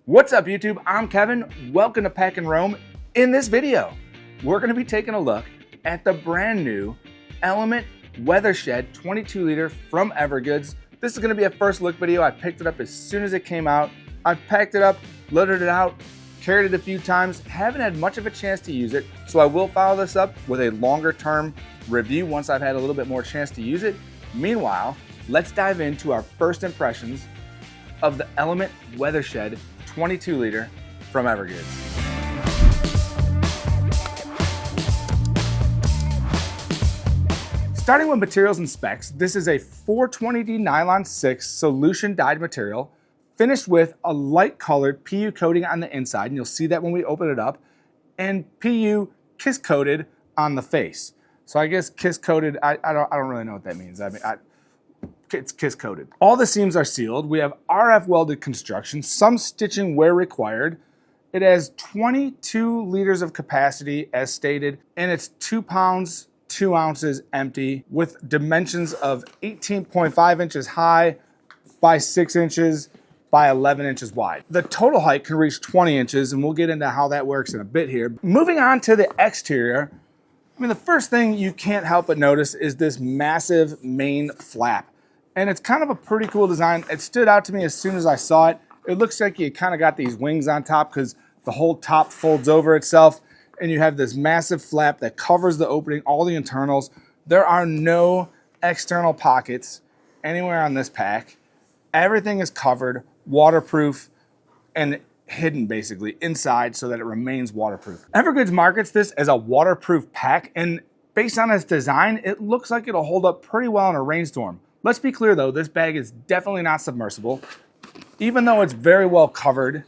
What's up YouTube? I'm Kevin. Welcome to Pack and Roam. In this video, we're going to be taking a look at the brand new Element Watershed 22 liter from EVERGOODS. This is going to be a first look video. I picked it up as soon as it came out. I've packed it up, loaded it out, carried it a few times, haven't had much of a chance to use it, so I will follow this up with a longer term review once I've had a little bit more chance to use it. Meanwhile, let's dive into our first impressions of the Element Watershed 22 liter from EVERGOODS. Starting with materials and specs, this is a 420D nylon 6 solution dyed material finished with a light colored PU coating on the inside, and you'll see that when we open it up, and PU kiss coated on the face. So I guess kiss coated, I don't really know what that means. It's kiss coated. All the seams are sealed. We have RF welded construction, some stitching where required. It has 22 liters of capacity as stated, and it's 2 pounds, 2 ounces empty with dimensions of 18.5 inches high by 6 inches by 11 inches wide. The total height can reach 20 inches, and we'll get into how that works in a bit here. Moving on to the exterior, I mean, the first thing you can't help but notice is this massive main flap. And it's kind of a pretty cool design. It stood out to me as soon as I saw it. It looks like you kind of got these wings on top because the whole top folds over itself, and you have this massive flap that covers the opening, all the internals. There are no external pockets anywhere on this pack. Everything is covered, waterproof, and hidden basically inside so that it remains waterproof. EVERGOODS markets this as a waterproof pack, and based on its design, it looks like it'll hold up pretty well in a rainstorm. Let's be clear though, this bag is definitely not submersible. Even though it's very well covered,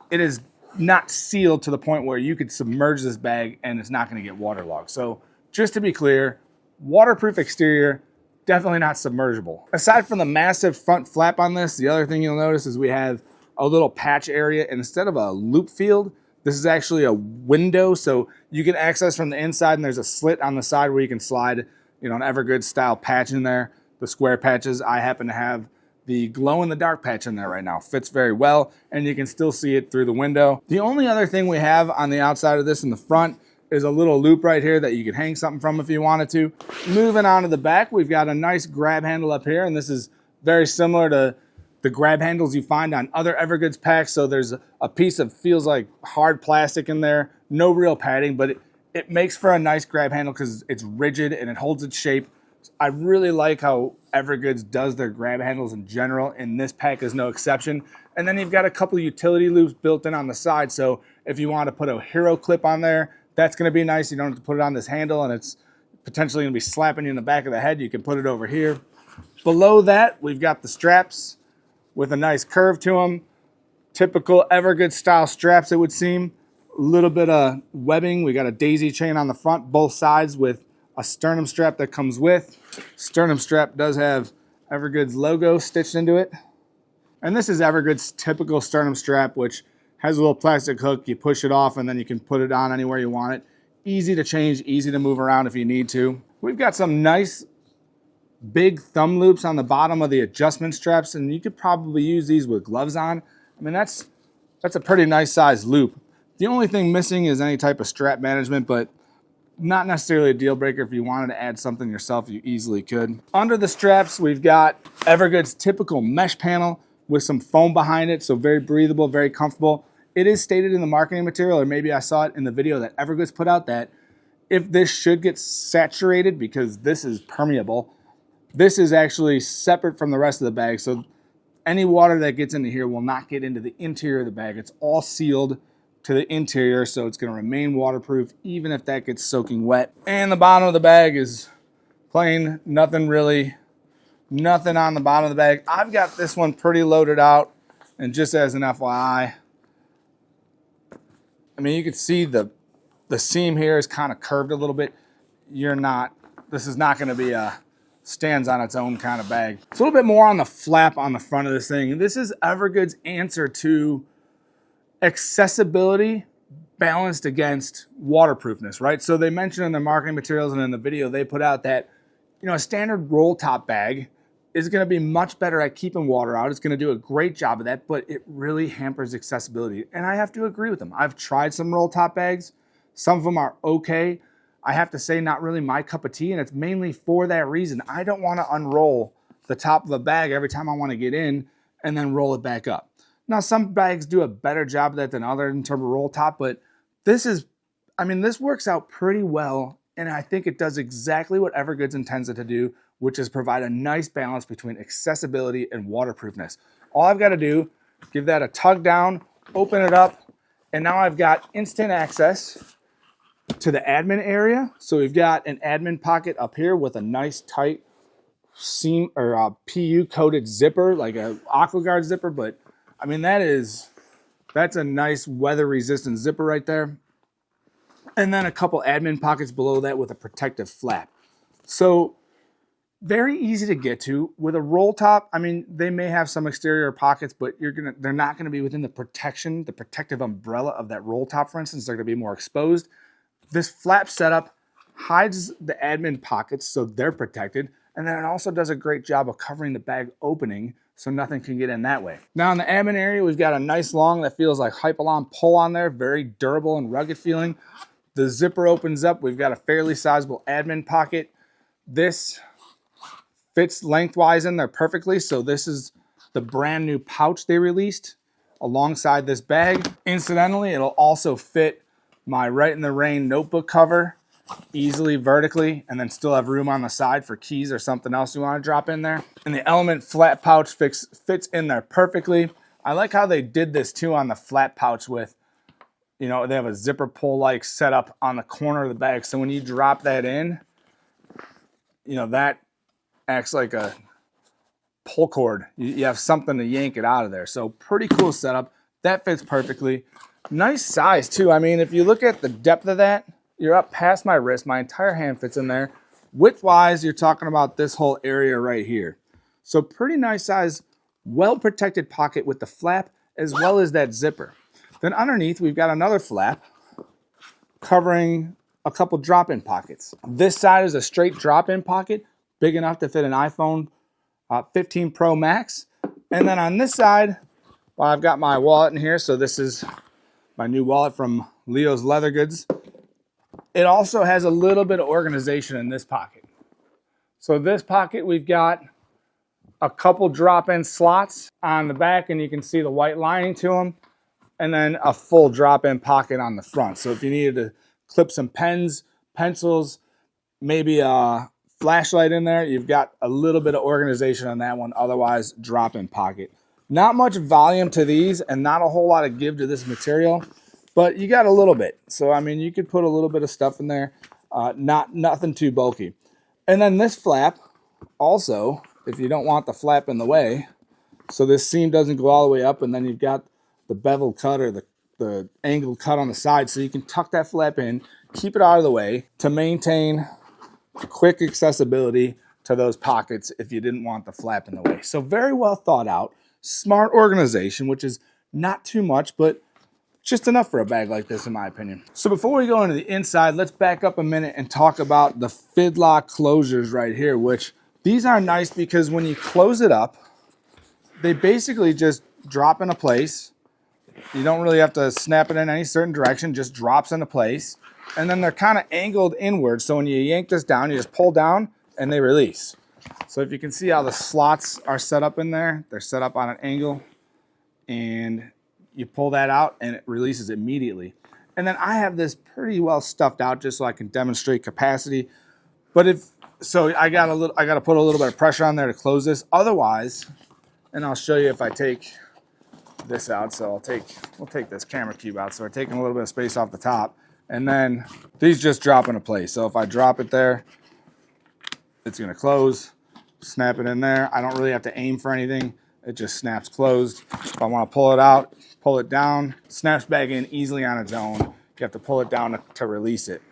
it is not sealed to the point where you could submerge this bag and it's not going to get waterlogged. So just to be clear, waterproof exterior, definitely not submergible. Aside from the massive front flap on this, the other thing you'll notice is we have a little patch area, and instead of a loop field, this is actually a window, so you can access from the inside, and there's a slit on the side where you can slide, an EVERGOODS style patch in there. The square patches, I happen to have the glow-in-the-dark patch in there right now. Fits very well, and you can still see it through the window. The only other thing we have on the outside of this in the front is a little loop right here that you could hang something from if you wanted to. Moving on to the back, we've got a nice grab handle up here, and this is very similar to the grab handles you find on other EVERGOODS packs. So there's a piece of feels like hard plastic in there, no real padding, but it makes for a nice grab handle because it's rigid and it holds its shape. I really like how EVERGOODS does their grab handles in general, and this pack is no exception. And then you've got a couple of utility loops built in on the side, so if you want to put a hero clip on there, that's going to be nice. You don't have to put it on this handle, and it's potentially going to be slapping you in the back of the head. You can put it over here. Below that, we've got the straps with a nice curve to them. Typical EVERGOODS style straps, it would seem. A little bit of webbing. We got a daisy chain on the front, both sides, with a sternum strap that comes with. Sternum strap does have EVERGOODS logo stitched into it. And this is EVERGOODS typical sternum strap, which has a little plastic hook. You push it off and then you can put it on anywhere you want it. Easy to change, easy to move around if you need to. We've got some nice big thumb loops on the bottom of the adjustment straps, and you could probably use these with gloves on. I mean, that's a pretty nice size loop. The only thing missing is any type of strap management, but not necessarily a deal breaker. If you wanted to add something yourself, you easily could. Under the straps, we've got EVERGOODS typical mesh panel with some foam behind it, so very breathable, very comfortable. It is stated in the marketing material, or maybe I saw it in the video that EVERGOODS put out, that if this should get saturated, because this is permeable, this is actually separate from the rest of the bag, so any water that gets into here will not get into the interior of the bag. It's all sealed to the interior, so it's going to remain waterproof even if that gets soaking wet. And the bottom of the bag is plain, nothing on the bottom of the bag. I've got this one pretty loaded out, and just as an FYI, I mean, you can see the seam here is kind of curved a little bit. This is not going to be a stands on its own kind of bag. It's a little bit more on the flap on the front of this thing. This is EVERGOODS' answer to accessibility balanced against waterproofness, right? So they mentioned in their marketing materials and in the video they put out that, a standard roll top bag is going to be much better at keeping water out. It's going to do a great job of that, but it really hampers accessibility. And I have to agree with them. I've tried some roll top bags. Some of them are okay. I have to say, not really my cup of tea, and it's mainly for that reason. I don't want to unroll the top of a bag every time I want to get in and then roll it back up. Now, some bags do a better job of that than others in terms of roll top, but this works out pretty well, and I think it does exactly what EVERGOODS intends it to do, which is provide a nice balance between accessibility and waterproofness. All I've got to do, give that a tug down, open it up, and now I've got instant access to the admin area. So we've got an admin pocket up here with a nice tight seam or a PU coated zipper, like a AquaGuard zipper, but I mean, that's a nice weather resistant zipper right there. And then a couple admin pockets below that with a protective flap. So very easy to get to. With a roll top, I mean, they may have some exterior pockets, but they're not gonna be within the protective umbrella of that roll top, for instance. They're gonna be more exposed. This flap setup hides the admin pockets so they're protected. And then it also does a great job of covering the bag opening so nothing can get in that way. Now in the admin area, we've got a nice long that feels like Hypalon pull on there, very durable and rugged feeling. The zipper opens up. We've got a fairly sizable admin pocket. This fits lengthwise in there perfectly. So this is the brand new pouch they released alongside this bag. Incidentally, it'll also fit my Right in the Rain notebook cover easily vertically, and then still have room on the side for keys or something else you want to drop in there. And the Element flat pouch fits in there perfectly. I like how they did this too on the flat pouch with, they have a zipper pull like setup on the corner of the bag. So when you drop that in, that acts like a pull cord. You have something to yank it out of there. So pretty cool setup. That fits perfectly. Nice size too. I mean, if you look at the depth of that, you're up past my wrist. My entire hand fits in there. Width-wise, you're talking about this whole area right here. So pretty nice size, well-protected pocket with the flap as well as that zipper. Then underneath, we've got another flap covering a couple drop-in pockets. This side is a straight drop-in pocket, big enough to fit an iPhone 15 Pro Max. And then on this side, well, I've got my wallet in here. So this is my new wallet from Leo's Leather Goods. It also has a little bit of organization in this pocket. So this pocket, we've got a couple drop-in slots on the back, and you can see the white lining to them, and then a full drop-in pocket on the front. So if you needed to clip some pens, pencils, maybe a flashlight in there, you've got a little bit of organization on that one, otherwise drop-in pocket. Not much volume to these and not a whole lot of give to this material, but you got a little bit. So, I mean, you could put a little bit of stuff in there, nothing too bulky. And then this flap, also, if you don't want the flap in the way, so this seam doesn't go all the way up, and then you've got the bevel cut or the angled cut on the side, so you can tuck that flap in, keep it out of the way to maintain quick accessibility to those pockets if you didn't want the flap in the way. So very well thought out, smart organization, which is not too much, but just enough for a bag like this, in my opinion. So before we go into the inside, let's back up a minute and talk about the Fidlock closures right here, which these are nice because when you close it up, they basically just drop into place. You don't really have to snap it in any certain direction, just drops into place. And then they're kind of angled inward. So when you yank this down, you just pull down and they release. So if you can see how the slots are set up in there, they're set up on an angle, and you pull that out and it releases immediately. And then I have this pretty well stuffed out just so I can demonstrate capacity. But I got to put a little bit of pressure on there to close this. Otherwise, and I'll show you if I take this out. So we'll take this camera cube out. So we're taking a little bit of space off the top, and then these just drop into place. So if I drop it there, it's going to close, snap it in there. I don't really have to aim for anything. It just snaps closed. If I want to pull it out, pull it down, snaps back in easily on its own. You have to pull it down to release it.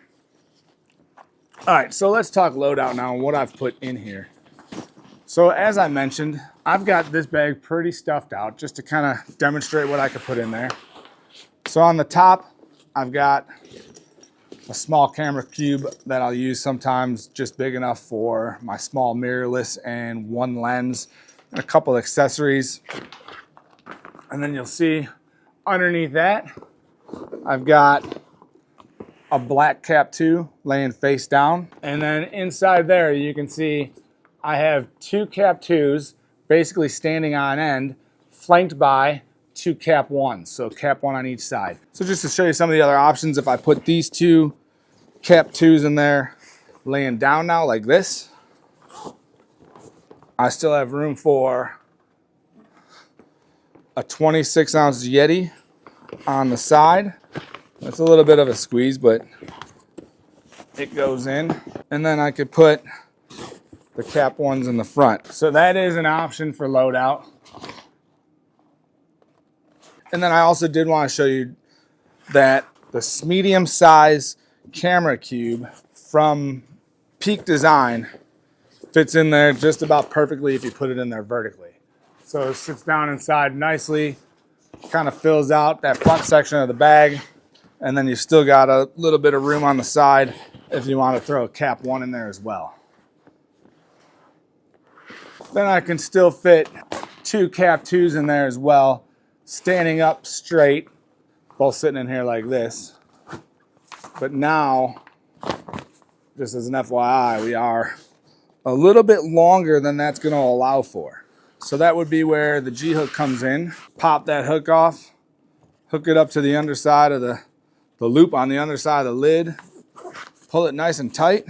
All right, so let's talk loadout now and what I've put in here. So as I mentioned, I've got this bag pretty stuffed out just to kind of demonstrate what I could put in there. So on the top, I've got a small camera cube that I'll use sometimes, just big enough for my small mirrorless and one lens, and a couple accessories. And then you'll see underneath that, I've got a black cap 2 laying face down. And then inside there, you can see I have 2 cap 2s basically standing on end, flanked by 2 cap 1s, so cap 1 on each side. So just to show you some of the other options, if I put these 2 cap 2s in there laying down now like this, I still have room for a 26-ounce Yeti on the side. That's a little bit of a squeeze, but it goes in. And then I could put the cap 1s in the front. So that is an option for loadout. And then I also did want to show you that the medium size camera cube from Peak Design fits in there just about perfectly if you put it in there vertically. So it sits down inside nicely, kind of fills out that front section of the bag, and then you've still got a little bit of room on the side if you want to throw a cap 1 in there as well. Then I can still fit 2 cap 2s in there as well, standing up straight, both sitting in here like this. But now, just as an FYI, we are a little bit longer than that's going to allow for. So that would be where the G-hook comes in. Pop that hook off, hook it up to the underside of the loop on the underside of the lid, pull it nice and tight,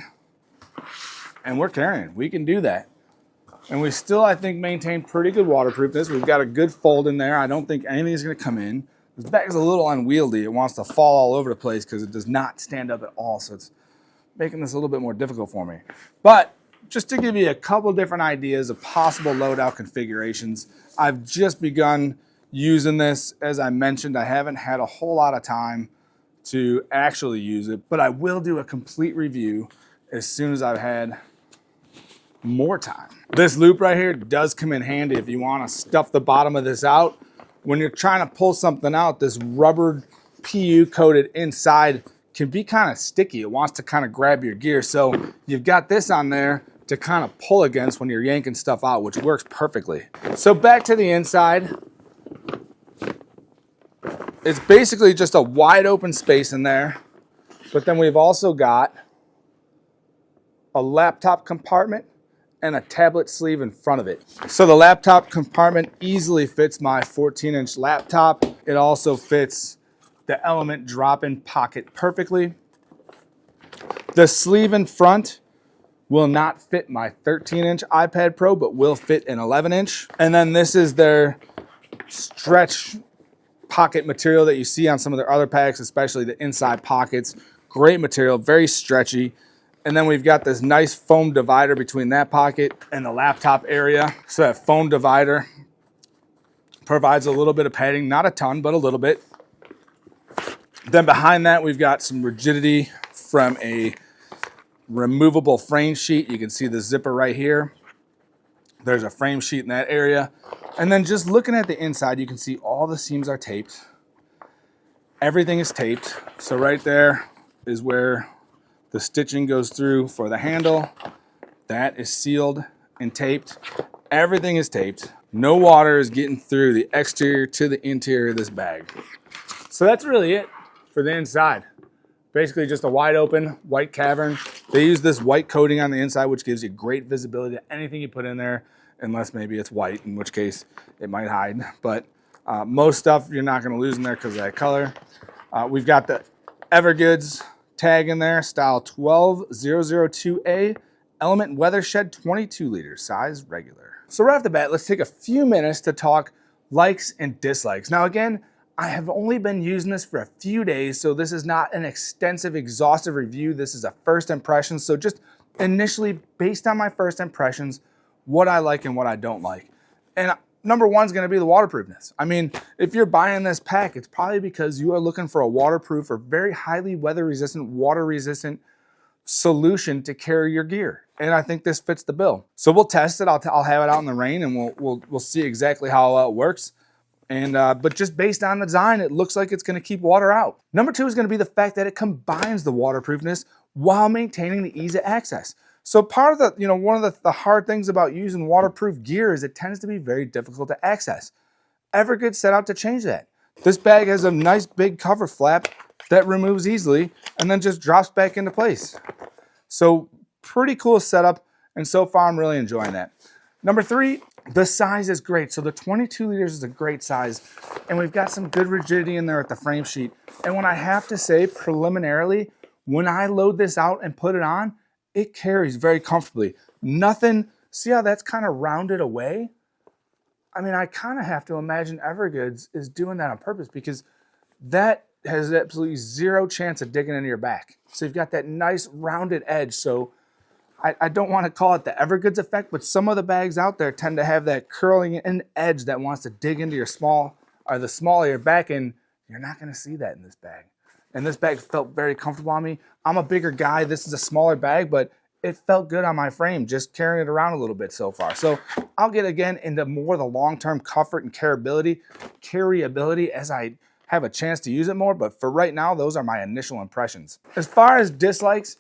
and we're carrying. We can do that. And we still, I think, maintain pretty good waterproofness. We've got a good fold in there. I don't think anything's going to come in. This bag is a little unwieldy. It wants to fall all over the place because it does not stand up at all. So it's making this a little bit more difficult for me. But just to give you a couple different ideas of possible loadout configurations, I've just begun using this. As I mentioned, I haven't had a whole lot of time to actually use it, but I will do a complete review as soon as I've had more time. This loop right here does come in handy if you want to stuff the bottom of this out. When you're trying to pull something out, this rubber PU coated inside can be kind of sticky. It wants to kind of grab your gear. So you've got this on there to kind of pull against when you're yanking stuff out, which works perfectly. So back to the inside. It's basically just a wide open space in there, but then we've also got a laptop compartment and a tablet sleeve in front of it. So the laptop compartment easily fits my 14-inch laptop. It also fits the Element drop-in pocket perfectly. The sleeve in front will not fit my 13-inch iPad Pro, but will fit an 11-inch. And then this is their stretch pocket material that you see on some of their other packs, especially the inside pockets. Great material, very stretchy. And then we've got this nice foam divider between that pocket and the laptop area. So that foam divider provides a little bit of padding, not a ton, but a little bit. Then behind that, we've got some rigidity from a removable frame sheet. You can see the zipper right here. There's a frame sheet in that area. And then just looking at the inside, you can see all the seams are taped. Everything is taped. So right there is where the stitching goes through for the handle. That is sealed and taped. Everything is taped. No water is getting through the exterior to the interior of this bag. So that's really it for the inside. Basically just a wide open white cavern. They use this white coating on the inside, which gives you great visibility to anything you put in there, unless maybe it's white, in which case it might hide. But most stuff you're not going to lose in there because of that color. We've got the EVERGOODS tag in there, style 12002A, Element Watershed 22 liter, size regular. So right off the bat, let's take a few minutes to talk likes and dislikes. Now again, I have only been using this for a few days, so this is not an extensive, exhaustive review. This is a first impression. So just initially, based on my first impressions, what I like and what I don't like. And number one is going to be the waterproofness. I mean, if you're buying this pack, it's probably because you are looking for a waterproof or very highly weather resistant, water resistant solution to carry your gear. And I think this fits the bill. So we'll test it. I'll have it out in the rain and we'll see exactly how it works. But just based on the design, it looks like it's going to keep water out. Number 2 is going to be the fact that it combines the waterproofness while maintaining the ease of access. So part of the, one of the hard things about using waterproof gear is it tends to be very difficult to access. EVERGOODS set out to change that. This bag has a nice big cover flap that removes easily and then just drops back into place. So pretty cool setup, and so far I'm really enjoying that. Number 3, the size is great. So the 22 liters is a great size, and we've got some good rigidity in there at the frame sheet. And when I have to say, preliminarily, when I load this out and put it on, it carries very comfortably. Nothing, see how that's kind of rounded away? I mean, I kind of have to imagine EVERGOODS is doing that on purpose, because that has absolutely zero chance of digging into your back. So you've got that nice rounded edge. So I don't want to call it the EVERGOODS effect, but some of the bags out there tend to have that curling in edge that wants to dig into your the small of your back, and you're not going to see that in this bag. And this bag felt very comfortable on me. I'm a bigger guy. This is a smaller bag, but it felt good on my frame just carrying it around a little bit so far. So I'll get again into more of the long-term comfort and carryability as I have a chance to use it more. But for right now, those are my initial impressions. As far as dislikes,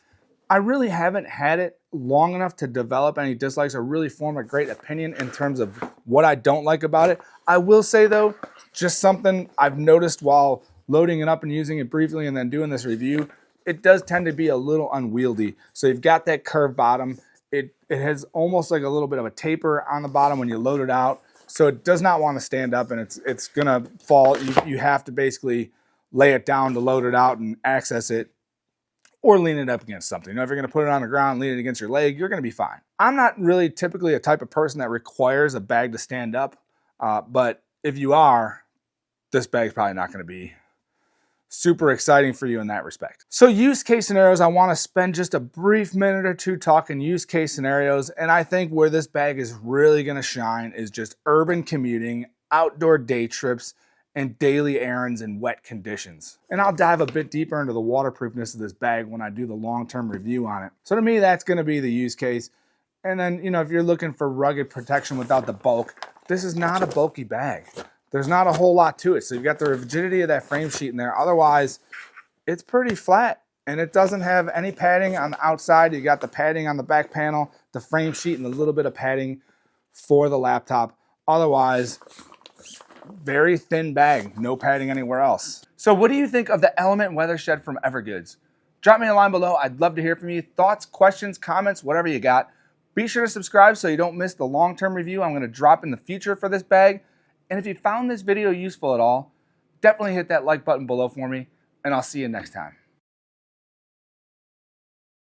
I really haven't had it long enough to develop any dislikes or really form a great opinion in terms of what I don't like about it. I will say though, just something I've noticed while loading it up and using it briefly and then doing this review, it does tend to be a little unwieldy. So you've got that curved bottom. It has almost like a little bit of a taper on the bottom when you load it out. So it does not want to stand up, and it's gonna fall. You have to basically lay it down to load it out and access it, or lean it up against something. If you're gonna put it on the ground, lean it against your leg, you're gonna be fine. I'm not really typically a type of person that requires a bag to stand up, but if you are, this bag's probably not gonna be super exciting for you in that respect. So use case scenarios, I want to spend just a brief minute or two talking use case scenarios, and I think where this bag is really going to shine is just urban commuting, outdoor day trips, and daily errands in wet conditions. And I'll dive a bit deeper into the waterproofness of this bag when I do the long-term review on it. So to me, that's going to be the use case. And then, if you're looking for rugged protection without the bulk, this is not a bulky bag. There's not a whole lot to it. So you've got the rigidity of that frame sheet in there. Otherwise, it's pretty flat, and it doesn't have any padding on the outside. You got the padding on the back panel, the frame sheet, and a little bit of padding for the laptop. Otherwise, very thin bag, no padding anywhere else. So what do you think of the Element Watershed from EVERGOODS? Drop me a line below. I'd love to hear from you. Thoughts, questions, comments, whatever you got. Be sure to subscribe so you don't miss the long-term review I'm going to drop in the future for this bag. And if you found this video useful at all, definitely hit that like button below for me, and I'll see you next time.